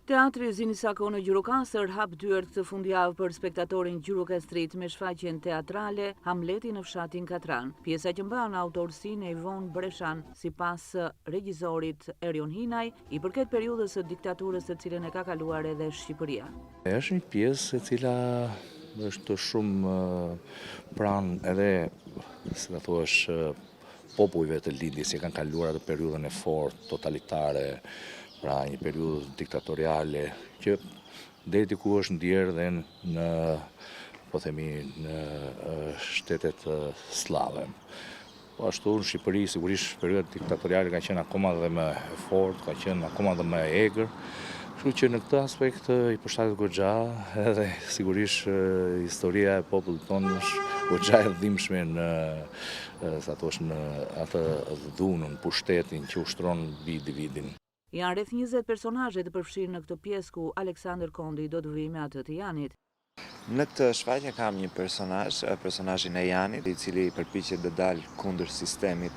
Teatri Zini Sako në Gjirokastër hap dyert këtë fundjavë për spektatorin gjirokastrit me shfaqjen teatrale Hamleti në fshatin Katran. Pjesa që mban autorsinë e Ivon Breshan, sipas regjisorit Erion Hinaj, i përket periudhës së diktaturës të cilën e ka kaluar edhe Shqipëria. Është një pjesë e cila është shumë pranë edhe, si ta thuash, popujve të lindjes që kanë kaluar atë periudhën e fortë totalitare, pra një periudhë diktatoriale që deri diku është ndjerë dhe në, po themi, në shtetet slave. Po ashtu në Shqipëri sigurisht periudha diktatoriale ka qenë akoma dhe më e fortë, ka qenë akoma dhe më e egër. Kështu që në këtë aspekt i përshtatet goxha edhe sigurisht historia e popullit tonë është goxha e dhimbshme në atë dhunën, pushtetin që ushtron vit vitin. Janë rreth 20 personazhe të përfshirë në këtë pjesë ku Aleksander Kondi do të vijë me atë të Janit. Në këtë shfaqje kam një personazhin e Janit, i cili përpiqet të dalë kundër sistemit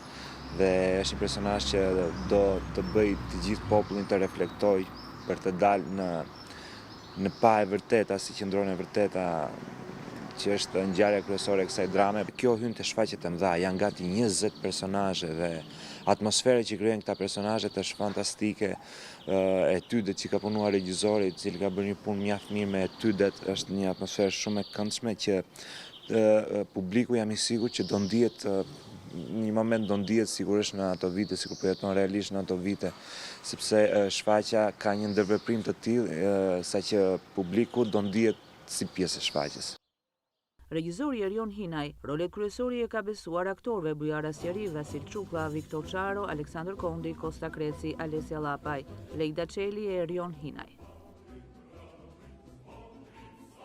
dhe është një personazh që do të bëjë të gjithë popullin të reflektojë për të dalë në pa e vërteta, si qëndron e vërteta që është ngjarja kryesore e kësaj drame. Kjo hyn te shfaqjet e mëdha, janë gati 20 personazhe dhe atmosfera që krijojnë këta personazhe është fantastike. Etydet që ka punuar regjizori, i cili ka bërë një punë mjaft mirë me etydet, është një atmosferë shumë e këndshme që publiku jam i sigurt që do ndihet një moment do ndihet sigurisht në ato vite, sikur po jeton realisht në ato vite, sepse shfaqja ka një ndërveprim të tillë saqë publiku do ndihet si pjesë e shfaqjes. Regjizori Erion Hinaj, rolet kryesore e ka besuar aktorëve Bujara Sjeri, Vasil Çupa, Viktor Çaro, Aleksander Kondi, Kosta Kreci, Alessia Llapaj, Lejda Çeli e Erion Hinaj.